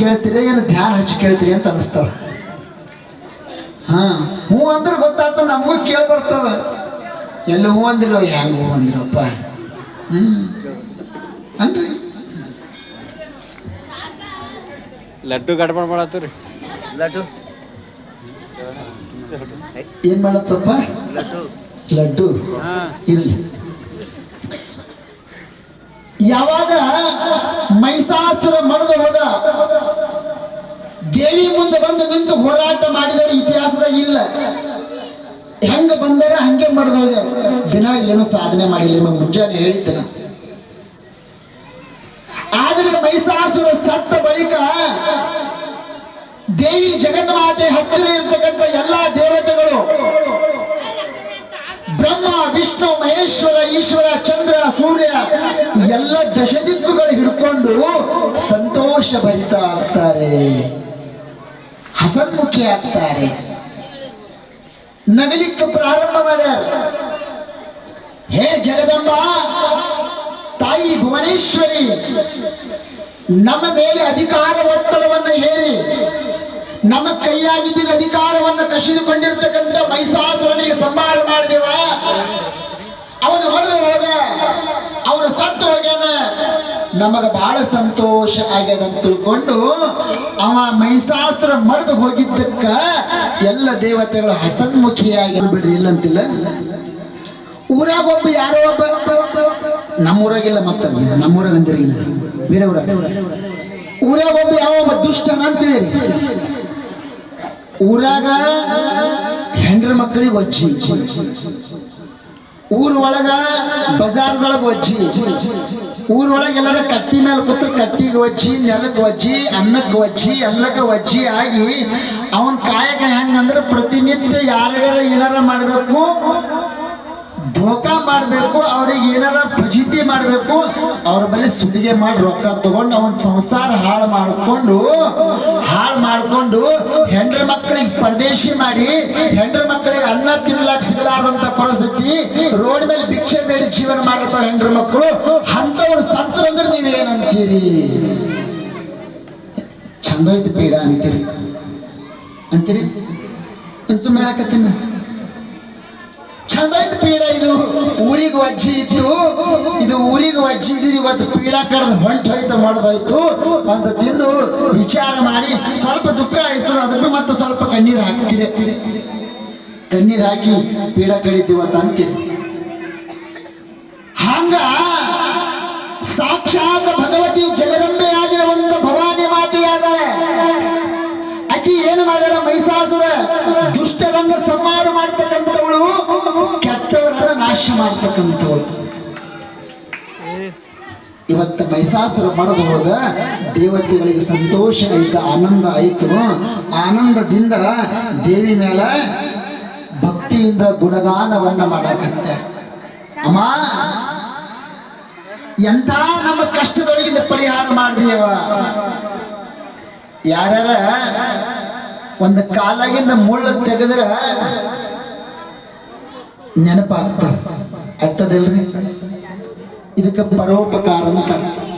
ಕೇಳ್ತೀರಿ ಏನು ಧ್ಯಾನ ಹಚ್ಚಿ ಕೇಳ್ತೀರಿ ಅಂತ ಅನಿಸ್ತಾವ. ಹಾ, ಹ್ಞೂ ಅಂದ್ರೆ ಗೊತ್ತಾಗ್ತದ, ನಮಗೂ ಕೇಳಿ ಬರ್ತದ. ಎಲ್ಲ ಹ್ಞೂ ಅಂದಿರೋ ಹೆಂಗೆ ಹ್ಞೂ ಅಂದಿರಪ್ಪ. ಅನ್ರಿ ಲಡ್ಡು ಗಡ್ಬಡ್ ಮಾಡತ್ತೀರಿ. ಲಡ್ಡು ಏನ್ ಮಾಡತ್ತಪ್ಪ? ಲಡ್ಡು ಇರ್ಲಿ. ಯಾವಾಗ ಮೈಸಾಸುರ ಮಡದ ಹೋದ, ದೇವಿ ಮುಂದೆ ಬಂದು ನಿಂತು ಹೋರಾಟ ಮಾಡಿದವರು ಇತಿಹಾಸದಾಗ ಇಲ್ಲ. ಹೆಂಗ ಬಂದಾರ ಹಂಗೆ ಮಡ್ದು ಹೋಗ್ಯಾರ. ದಿನ ಏನು ಸಾಧನೆ ಮಾಡಿಲ್ಲ, ಮುಂಜಾನೆ ಹೇಳಿದ್ದನ. ಆದರೆ ಮೈಸಾಸುರ ಸತ್ತ ಬಳಿಕ ದೇವಿ ಜಗನ್ಮಾತೆ ಹತ್ತಿರ ಇರ್ತಕ್ಕಂಥ ಎಲ್ಲಾ ದೇವತೆಗಳು, ಬ್ರಹ್ಮ ವಿಷ್ಣು ಮಹೇಶ್ವರ ಈಶ್ವರ ಚಂದ್ರ ಸೂರ್ಯ ಎಲ್ಲ ದಶದಿಕ್ಕುಗಳು ಹಿಡ್ಕೊಂಡು ಸಂತೋಷ ಭರಿತ ಆಗ್ತಾರೆ, ಹಸನ್ಮುಖಿ ಆಗ್ತಾರೆ, ನಗಲಿಕ್ಕೆ ಪ್ರಾರಂಭ ಮಾಡ್ಯಾರ. ಹೇ ಜಗದಂಬ ತಾಯಿ ಭುವನೇಶ್ವರಿ, ನಮ್ಮ ಮೇಲೆ ಅಧಿಕಾರ ಒತ್ತಡವನ್ನು ಹೇರಿ ನಮ್ಮ ಕೈಯಾಗಿದ್ದ ಅಧಿಕಾರವನ್ನು ಕಸಿದುಕೊಂಡಿರ್ತಕ್ಕಂಥ ಮೈಸಾಸುರನಿಗೆ ಸಂಹಾರ ಮಾಡಿದೇವ. ಅವನು ಹೊಡೆದು ಹೋದ, ಅವನು ಸತ್ತು ಹೋಗ್ಯಾನ, ನಮಗ ಬಹಳ ಸಂತೋಷ ಆಗ್ಯದ ಅಂತ ತಿಳ್ಕೊಂಡು ಅವ ಮೈಸಾಸುರ ಮಡಿದು ಹೋಗಿದ್ದಕ್ಕ ಎಲ್ಲ ದೇವತೆಗಳು ಹಸನ್ಮುಖಿಯಾಗಿ ಬಿಡ್ರಿ, ಇಲ್ಲಂತಿಲ್ಲ. ಊರಾಗ ಒಬ್ಬ ಯಾರೋ ಒಬ್ಬ, ನಮ್ಮೂರಾಗಿಲ್ಲ, ಮತ್ತ ನಮ್ಮೂರಾಗ ಅಂದಿರಿ ಬೇರೆ ಊರಾಗ ಒಬ್ಬ ಯಾವ ಒಬ್ಬ ದುಷ್ಟನ ಅಂತೇಳಿ ಊರಾಗ ಹೆಂಡ್ರ ಮಕ್ಕಳಿಗೆ ಒಜ್ಜಿ, ಊರೊಳಗ ಬಜಾರ್ದೊಳಗ ಒಜ್ಜಿ, ಊರೊಳಗೆ ಎಲ್ಲರ ಕಟ್ಟಿ ಮೇಲೆ ಕೂತು ಕಟ್ಟಿಗೆ ಒಜ್ಜಿ, ನೆಲಕ್ಕೆ ಒಜ್ಜಿ, ಅನ್ನಕ್ಕೆ ಒಜ್ಜಿ, ಎಲ್ಲಕ್ಕೆ ಒಜ್ಜಿ ಆಗಿ ಅವನ ಕಾಯಕ ಹೆಂಗಂದ್ರೆ ಪ್ರತಿನಿತ್ಯ ಯಾರಿಗಾರ ಏನಾರ ಮಾಡಬೇಕು, ಧೋಕಾ ಮಾಡಬೇಕು, ಅವ್ರಿಗೆ ಏನಾರ ಫಜಿತಿ ಮಾಡಬೇಕು, ಅವ್ರ ಬಳಿ ಸುಲಿಗೆ ಮಾಡಿ ರೊಕ್ಕ ತಗೊಂಡು ಅವನ ಸಂಸಾರ ಹಾಳು ಮಾಡಿಕೊಂಡು ಹೆಂಡ್ರ ಮಕ್ಕಳಿಗೆ ಪರದೇಶಿ ಮಾಡಿ, ಹೆಂಡ್ರ ಮಕ್ಕಳಿಗೆ ಅನ್ನ ತಿನ್ನಲಾಕ್ ಸಿಗಲಾರ್ದಂತ ಪರಿಸ್ಥಿತಿ, ರೋಡ್ ಮೇಲೆ ಭಿಕ್ಷೆ ಬೇಡಿ ಜೀವನ ಮಾಡತಾವ ಹೆಂಡ್ರ ಮಕ್ಕಳು. ಅಂಥವ್ರು ಸತ್ರು ಅಂದ್ರೆ ನೀವೇನಂತೀರಿ? ಚಂದ ಐತಿ ಬೇಡ ಅಂತೀರಿ ಸುಮ್ಮನೆ ಹೇಳಕತ್ತೀನಿ. ಚಂದ ಐತಿ ಪೀಡ, ಇದು ಊರಿಗೆ ವಜ್ಜಿ ಇತ್ತು, ಇದು ಊರಿಗೆ ವಜ್ಜಿ ಇದು, ಇವತ್ತು ಪೀಡ ಕಡ್ದು ಹೊಂಟು ಹೋಯ್ತು ಮಾಡೋದಾಯ್ತು ಅಂತ ತಿಂದು ವಿಚಾರ ಮಾಡಿ ಸ್ವಲ್ಪ ದುಃಖ ಆಯ್ತು. ಅದಕ್ಕೆ ಮತ್ತೆ ಸ್ವಲ್ಪ ಕಣ್ಣೀರು ಹಾಕ್ತೀರಿ, ಕಣ್ಣೀರು ಹಾಕಿ ಪೀಡ ಕಡಿತೀವತ್ತ ಅಂತೀರಿ. ಹಂಗ ಸಾಕ್ಷಾತ್ ಭಗವತಿ ಜಗದಂಬೆ ಆಗಿರುವಂತ ಭವಾನಿ ಮಾತೆಯಾದಳೆ. ಆಕಿ ಏನು ಮಾಡ್ಯಾಳ? ಮೈಸಾಸುರ ದುಷ್ಟರನ್ನ ಸಂಹಾರ ಮಾಡ್ತಕ್ಕಂಥವಳು, ಕೆಟ್ಟವರನ್ನ ನಾಶ ಮಾಡ್ತಕ್ಕಂಥವಳು. ಇವತ್ತು ಮೈಸಾಸುರ ಮಡದು ಹೋದ, ದೇವತೆಗಳಿಗೆ ಸಂತೋಷ ಆಯ್ತು, ಆನಂದ ಆಯ್ತು. ಆನಂದದಿಂದ ದೇವಿ ಮೇಲೆ ಭಕ್ತಿಯಿಂದ ಗುಣಗಾನವನ್ನ ಮಾಡಕತ್ತ. ಅಮ್ಮ, ಎಂತ ನಮ್ಮ ಕಷ್ಟದೊಳಗಿಂದ ಪರಿಹಾರ ಮಾಡಿದೀವ. ಯಾರ್ಯಾರ ಒಂದು ಕಾಲಾಗಿಂದ ಮುಳ್ಳು ತೆಗೆದ್ರೆ ನೆನಪಾಗ್ತದೆ, ಆಗ್ತದಿಲ್ರಿ? ಇದಕ್ಕೆ ಪರೋಪಕಾರ ಅಂತ.